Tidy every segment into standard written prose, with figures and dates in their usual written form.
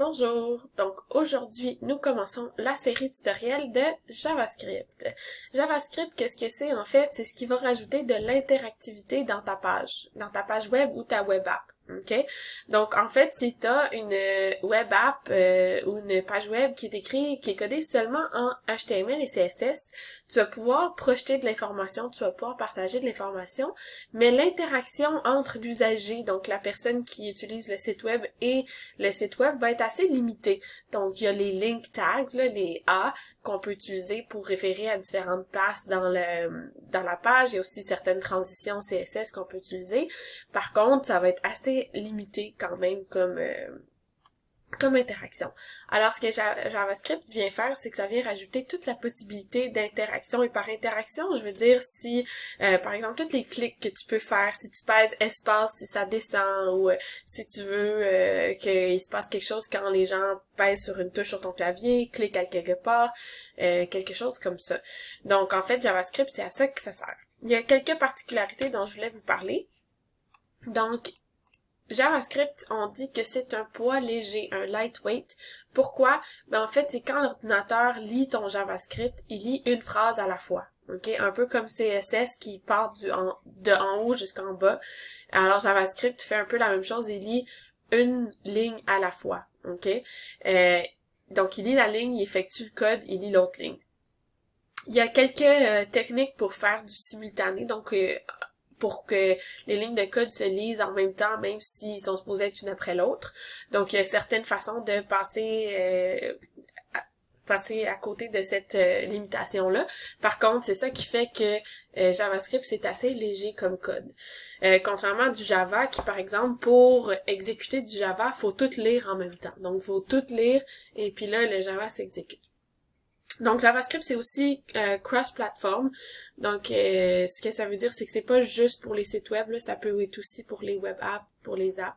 Bonjour! Donc aujourd'hui, nous commençons la série tutoriel de JavaScript. JavaScript, qu'est-ce que c'est en fait? C'est ce qui va rajouter de l'interactivité dans ta page web ou ta web app. OK? Donc, en fait, si tu as une web app ou une page web qui est codée seulement en HTML et CSS, tu vas pouvoir projeter de l'information, tu vas pouvoir partager de l'information, mais l'interaction entre l'usager, donc la personne qui utilise le site web et le site web va être assez limitée. Donc, il y a les link tags, là, les A, qu'on peut utiliser pour référer à différentes places dans la page. Il y a aussi certaines transitions CSS qu'on peut utiliser. Par contre, ça va être assez limité quand même comme interaction. Alors, ce que JavaScript vient faire, c'est que ça vient rajouter toute la possibilité d'interaction. Et par interaction, je veux dire si, par exemple, tous les clics que tu peux faire, si tu pèses espace, si ça descend, ou si tu veux qu'il se passe quelque chose quand les gens pèsent sur une touche sur ton clavier, cliquent à quelque part, quelque chose comme ça. Donc, en fait, JavaScript, c'est à ça que ça sert. Il y a quelques particularités dont je voulais vous parler. Donc, JavaScript, on dit que c'est un poids léger, un lightweight. Pourquoi? Ben en fait, c'est quand l'ordinateur lit ton JavaScript, il lit une phrase à la fois. OK? Un peu comme CSS qui part de en haut jusqu'en bas. Alors JavaScript fait un peu la même chose, il lit une ligne à la fois. OK? Donc il lit la ligne, il effectue le code, il lit l'autre ligne. Il y a quelques techniques pour faire du simultané, donc pour que les lignes de code se lisent en même temps, même s'ils sont supposés être une après l'autre. Donc, il y a certaines façons de passer à côté de cette limitation-là. Par contre, c'est ça qui fait que JavaScript, c'est assez léger comme code. Contrairement à du Java, qui, par exemple, pour exécuter du Java, faut tout lire en même temps. Donc, faut tout lire, et puis là, le Java s'exécute. Donc JavaScript c'est aussi cross-platform. Donc ce que ça veut dire c'est que c'est pas juste pour les sites web, là, ça peut être aussi pour les web apps, pour les apps.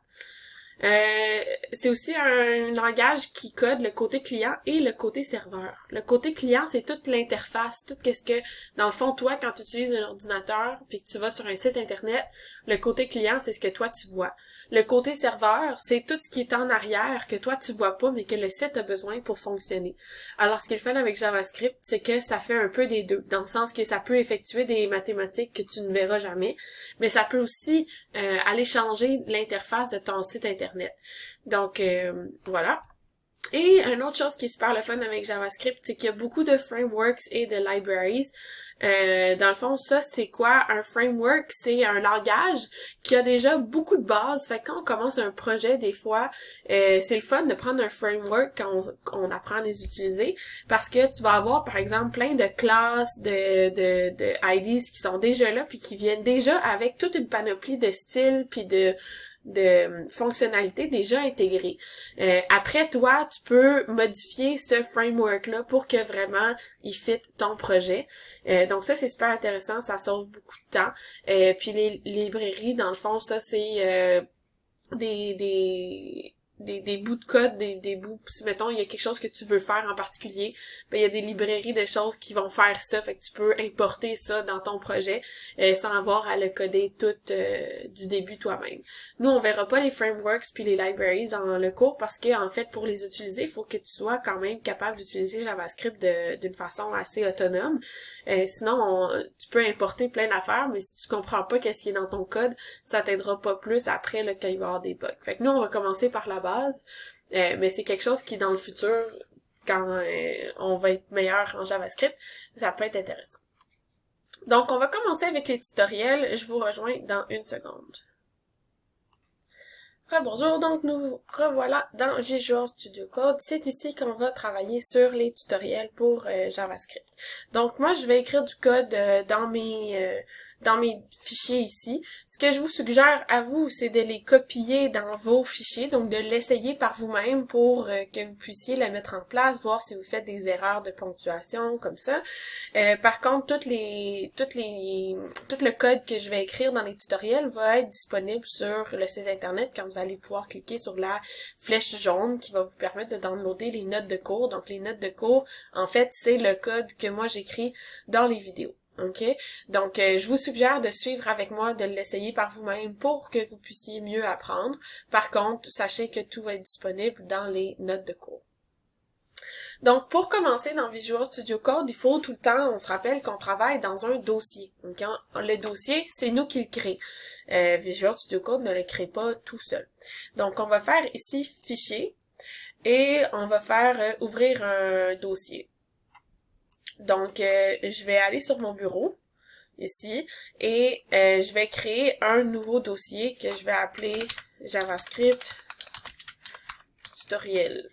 C'est aussi un langage qui code le côté client et le côté serveur. Le côté client, c'est toute l'interface, tout ce que, dans le fond, toi, quand tu utilises un ordinateur puis que tu vas sur un site internet, le côté client, c'est ce que toi, tu vois. Le côté serveur, c'est tout ce qui est en arrière que toi, tu vois pas, mais que le site a besoin pour fonctionner. Alors, ce qu'il fait avec JavaScript, c'est que ça fait un peu des deux, dans le sens que ça peut effectuer des mathématiques que tu ne verras jamais, mais ça peut aussi aller changer l'interface de ton site internet. Donc, voilà. Et une autre chose qui est super le fun avec JavaScript, c'est qu'il y a beaucoup de frameworks et de libraries. Dans le fond, ça, c'est quoi? Un framework, c'est un langage qui a déjà beaucoup de bases. Fait que quand on commence un projet, des fois, c'est le fun de prendre un framework quand on apprend à les utiliser, parce que tu vas avoir, par exemple, plein de classes, de IDs qui sont déjà là, puis qui viennent déjà avec toute une panoplie de styles, puis de fonctionnalités déjà intégrées. Après, toi, tu peux modifier ce framework-là pour que vraiment il fit ton projet. Donc ça, c'est super intéressant, ça sauve beaucoup de temps. Puis les librairies, dans le fond, ça, c'est des bouts de code, des bouts, si mettons il y a quelque chose que tu veux faire en particulier, ben il y a des librairies de choses qui vont faire ça, fait que tu peux importer ça dans ton projet sans avoir à le coder tout du début toi-même. Nous, on verra pas les frameworks puis les libraries dans le cours parce que en fait pour les utiliser, il faut que tu sois quand même capable d'utiliser JavaScript d'une façon assez autonome. Sinon, tu peux importer plein d'affaires, mais si tu comprends pas qu'est-ce qui est dans ton code, ça t'aidera pas plus après là, quand il va y avoir des bugs. Fait que nous, on va commencer par la base, mais c'est quelque chose qui, dans le futur, quand on va être meilleur en JavaScript, ça peut être intéressant. Donc, on va commencer avec les tutoriels. Je vous rejoins dans une seconde. Bonjour, donc nous revoilà dans Visual Studio Code. C'est ici qu'on va travailler sur les tutoriels pour JavaScript. Donc moi, je vais écrire du code dans mes fichiers ici. Ce que je vous suggère à vous, c'est de les copier dans vos fichiers, donc de l'essayer par vous-même pour que vous puissiez le mettre en place, voir si vous faites des erreurs de ponctuation, comme ça. Par contre, tout le code que je vais écrire dans les tutoriels va être disponible sur le site internet quand vous allez pouvoir cliquer sur la flèche jaune qui va vous permettre de downloader les notes de cours. Donc, les notes de cours, en fait, c'est le code que moi j'écris dans les vidéos. OK? Donc, je vous suggère de suivre avec moi, de l'essayer par vous-même pour que vous puissiez mieux apprendre. Par contre, sachez que tout va être disponible dans les notes de cours. Donc, pour commencer dans Visual Studio Code, il faut tout le temps, on se rappelle qu'on travaille dans un dossier. Donc, le dossier, c'est nous qui le créons. Visual Studio Code ne le crée pas tout seul. Donc, on va faire ici Fichier et on va faire ouvrir un dossier. Donc, je vais aller sur mon bureau, ici, et je vais créer un nouveau dossier que je vais appeler JavaScript tutoriel.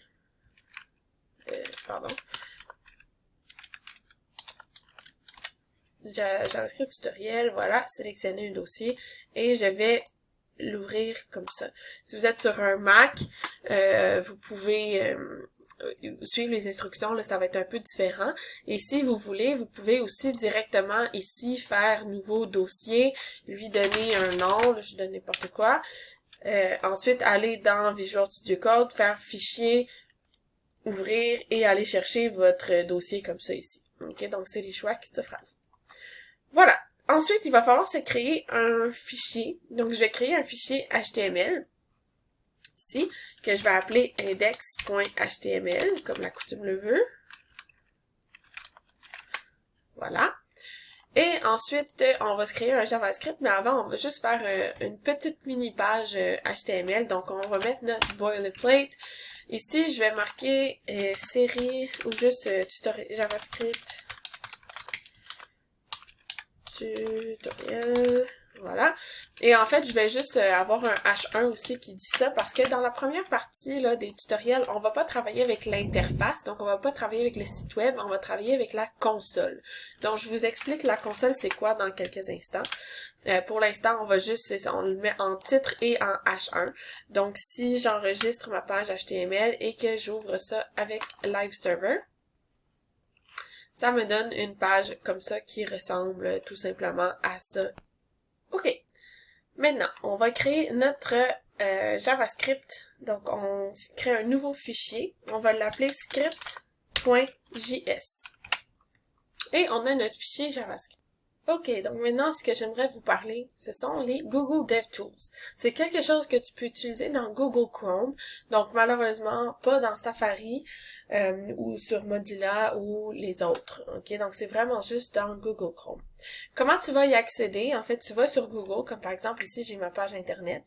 JavaScript tutoriel, voilà, sélectionner un dossier, et je vais l'ouvrir comme ça. Si vous êtes sur un Mac, vous pouvez suivre les instructions, là, ça va être un peu différent. Et si vous voulez, vous pouvez aussi directement ici faire nouveau dossier, lui donner un nom, là, je donne n'importe quoi. Ensuite, aller dans Visual Studio Code, faire fichier, ouvrir et aller chercher votre dossier comme ça ici. Ok, donc c'est les choix qui s'offrent à vous. Voilà. Ensuite, il va falloir se créer un fichier. Donc, je vais créer un fichier HTML ici, que je vais appeler index.html, comme la coutume le veut. Voilà. Et ensuite, on va se créer un JavaScript, mais avant, on va juste faire une petite mini-page HTML. Donc, on va mettre notre boilerplate. Ici, je vais marquer série ou juste tutoriel JavaScript tutoriel. Voilà. Et en fait, je vais juste avoir un H1 aussi qui dit ça parce que dans la première partie là des tutoriels, on va pas travailler avec l'interface, donc on va pas travailler avec le site web, on va travailler avec la console. Donc je vous explique la console c'est quoi dans quelques instants. Pour l'instant, on va juste, on le met en titre et en H1. Donc si j'enregistre ma page HTML et que j'ouvre ça avec Live Server, ça me donne une page comme ça qui ressemble tout simplement à ça. OK. Maintenant, on va créer notre JavaScript. Donc, on crée un nouveau fichier. On va l'appeler script.js. Et on a notre fichier JavaScript. OK, donc maintenant, ce que j'aimerais vous parler, ce sont les Google DevTools. C'est quelque chose que tu peux utiliser dans Google Chrome, donc malheureusement pas dans Safari ou sur Mozilla ou les autres. OK, donc c'est vraiment juste dans Google Chrome. Comment tu vas y accéder? En fait, tu vas sur Google, comme par exemple ici, j'ai ma page Internet.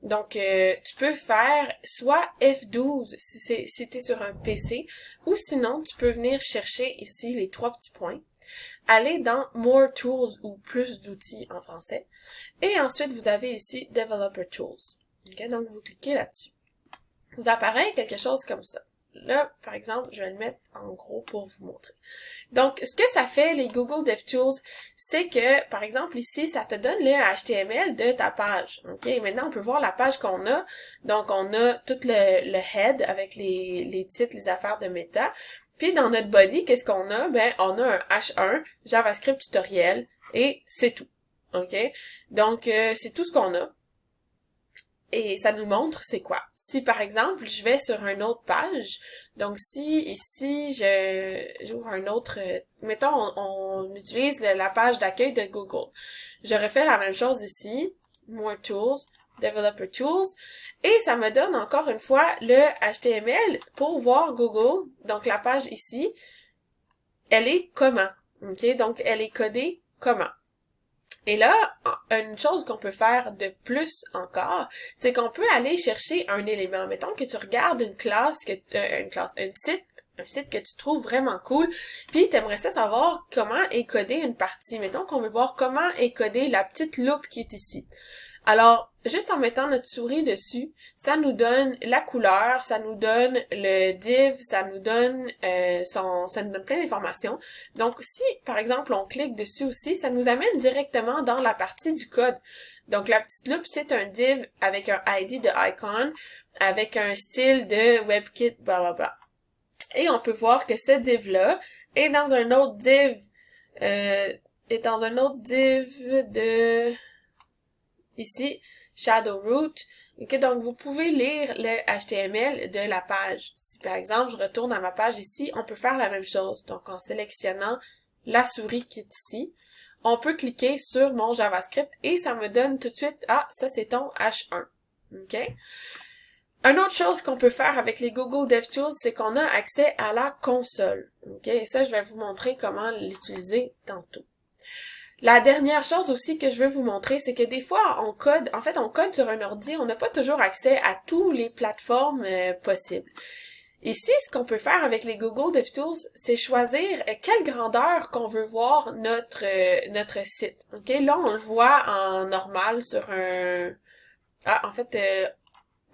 Donc, tu peux faire soit F12 si tu es sur un PC, ou sinon, tu peux venir chercher ici les 3 petits points. Allez dans More Tools ou plus d'outils en français. Et ensuite, vous avez ici Developer Tools. Okay? Donc, vous cliquez là-dessus. Vous apparaît quelque chose comme ça. Là, par exemple, je vais le mettre en gros pour vous montrer. Donc, ce que ça fait, les Google DevTools, c'est que, par exemple, ici, ça te donne le HTML de ta page. OK? Maintenant, on peut voir la page qu'on a. Donc, on a tout le head avec les titres, les affaires de méta. Puis dans notre body, qu'est-ce qu'on a? Ben, on a un H1, JavaScript tutoriel, et c'est tout. OK? Donc, c'est tout ce qu'on a. Et ça nous montre c'est quoi. Si, par exemple, je vais sur une autre page, donc si, ici, j'ouvre un autre... mettons, on utilise la page d'accueil de Google. Je refais la même chose ici, More Tools, Developer Tools, et ça me donne encore une fois le HTML pour voir Google. Donc la page ici, elle est comment, ok? Donc elle est codée comment. Et là, une chose qu'on peut faire de plus encore, c'est qu'on peut aller chercher un élément. Mettons que tu regardes une classe, un site que tu trouves vraiment cool, puis t'aimerais ça savoir comment est codée une partie. Mettons qu'on veut voir comment est codée la petite loupe qui est ici. Alors, juste en mettant notre souris dessus, ça nous donne la couleur, ça nous donne le div, ça nous donne ça nous donne plein d'informations. Donc, si, par exemple, on clique dessus aussi, ça nous amène directement dans la partie du code. Donc, la petite loupe, c'est un div avec un ID de icon, avec un style de WebKit, blablabla. Et on peut voir que ce div-là est dans un autre div, de... ici, Shadow Root. Okay, donc, vous pouvez lire le HTML de la page. Si, par exemple, je retourne à ma page ici, on peut faire la même chose. Donc, en sélectionnant la souris qui est ici, on peut cliquer sur mon JavaScript et ça me donne tout de suite, ah, ça c'est ton H1. OK? Une autre chose qu'on peut faire avec les Google DevTools, c'est qu'on a accès à la console. OK? Et ça, je vais vous montrer comment l'utiliser tantôt. La dernière chose aussi que je veux vous montrer, c'est que des fois, on code sur un ordi, on n'a pas toujours accès à toutes les plateformes possibles. Ici, ce qu'on peut faire avec les Google DevTools, c'est choisir quelle grandeur qu'on veut voir notre site. OK? Là, on le voit en normal sur un... Ah, en fait...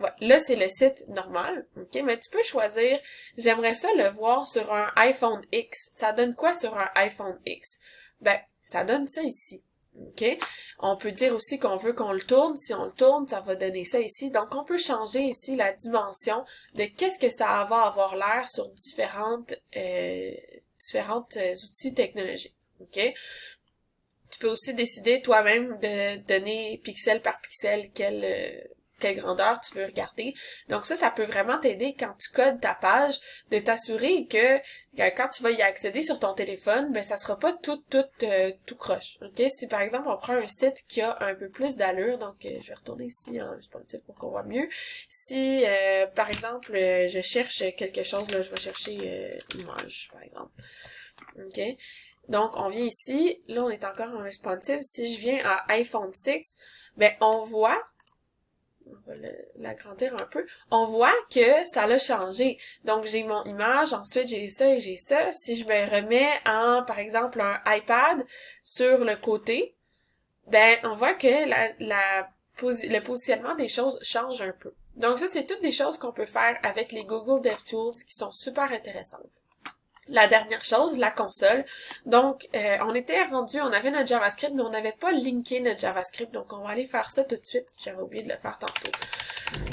Ouais, là, c'est le site normal, ok? Mais tu peux choisir, j'aimerais ça le voir sur un iPhone X. Ça donne quoi sur un iPhone X? Ben, ça donne ça ici, ok? On peut dire aussi qu'on veut qu'on le tourne. Si on le tourne, ça va donner ça ici. Donc, on peut changer ici la dimension de qu'est-ce que ça va avoir l'air sur différentes outils technologiques, ok? Tu peux aussi décider toi-même de donner pixel par pixel quelle grandeur tu veux regarder. Donc ça peut vraiment t'aider quand tu codes ta page, de t'assurer que quand tu vas y accéder sur ton téléphone, ben ça sera pas tout croche. OK? Si par exemple on prend un site qui a un peu plus d'allure, donc je vais retourner ici en responsive pour qu'on voit mieux. Si par exemple je cherche quelque chose, là, je vais chercher image, par exemple. OK? Donc, on vient ici, là, on est encore en responsive. Si je viens à iPhone 6, ben, on voit, on va l'agrandir un peu, on voit que ça l'a changé. Donc, j'ai mon image, ensuite j'ai ça et j'ai ça. Si je me remets en, par exemple, un iPad sur le côté, ben, on voit que le positionnement des choses change un peu. Donc, ça, c'est toutes des choses qu'on peut faire avec les Google DevTools qui sont super intéressantes. La dernière chose, la console. Donc, on avait notre JavaScript, mais on n'avait pas linké notre JavaScript. Donc, on va aller faire ça tout de suite. J'avais oublié de le faire tantôt.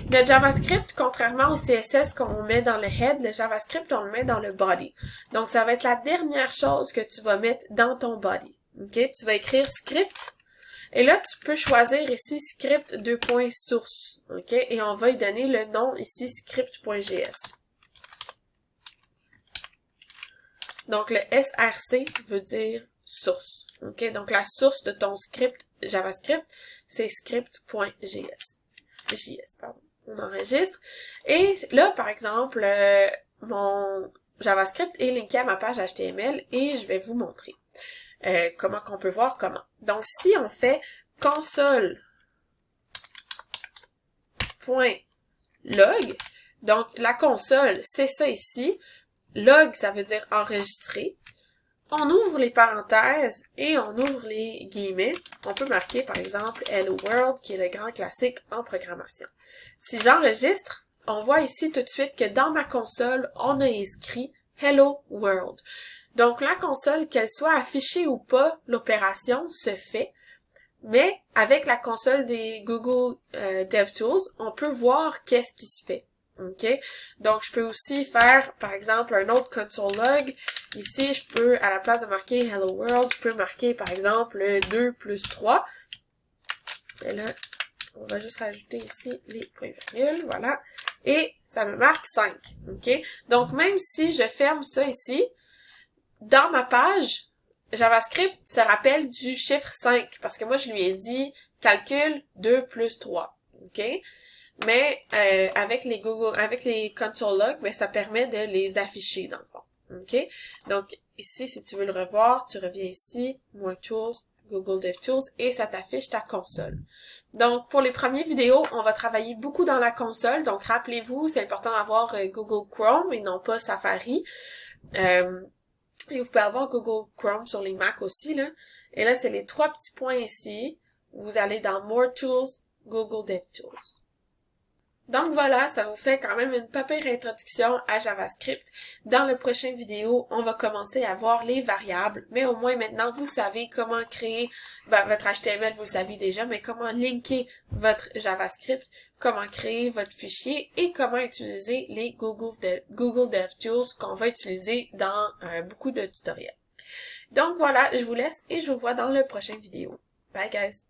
Notre JavaScript, contrairement au CSS qu'on met dans le head, le JavaScript, on le met dans le body. Donc, ça va être la dernière chose que tu vas mettre dans ton body. OK? Tu vas écrire script. Et là, tu peux choisir ici script 2.source. OK? Et on va y donner le nom ici script.js. Donc, le SRC veut dire source. OK? Donc, la source de ton script JavaScript, c'est script.js. JS, pardon. On enregistre. Et là, par exemple, mon JavaScript est linké à ma page HTML et je vais vous montrer comment qu'on peut voir comment. Donc, si on fait console.log, donc la console, c'est ça ici. Log, ça veut dire enregistrer. On ouvre les parenthèses et on ouvre les guillemets. On peut marquer, par exemple, Hello World, qui est le grand classique en programmation. Si j'enregistre, on voit ici tout de suite que dans ma console, on a écrit Hello World. Donc, la console, qu'elle soit affichée ou pas, l'opération se fait. Mais avec la console des Google DevTools, on peut voir qu'est-ce qui se fait. OK? Donc, je peux aussi faire, par exemple, un autre console log. Ici, je peux, à la place de marquer Hello World, je peux marquer, par exemple, 2 plus 3. Et là, on va juste rajouter ici les points virgules, voilà. Et ça me marque 5. OK? Donc, même si je ferme ça ici, dans ma page, JavaScript se rappelle du chiffre 5, parce que moi, je lui ai dit calcul 2 plus 3. OK? Mais avec les console log, ben, ça permet de les afficher dans le fond. OK? Donc, ici, si tu veux le revoir, tu reviens ici, More Tools, Google DevTools, et ça t'affiche ta console. Donc, pour les premières vidéos, on va travailler beaucoup dans la console. Donc, rappelez-vous, c'est important d'avoir Google Chrome et non pas Safari. Et vous pouvez avoir Google Chrome sur les Mac aussi, là. Et là, c'est les 3 petits points ici. Vous allez dans More Tools, Google DevTools. Donc voilà, ça vous fait quand même une pas pire introduction à JavaScript. Dans le prochain vidéo, on va commencer à voir les variables, mais au moins maintenant, vous savez comment créer votre HTML, vous le savez déjà, mais comment linker votre JavaScript, comment créer votre fichier et comment utiliser les Google DevTools qu'on va utiliser dans beaucoup de tutoriels. Donc voilà, je vous laisse et je vous vois dans le prochain vidéo. Bye guys!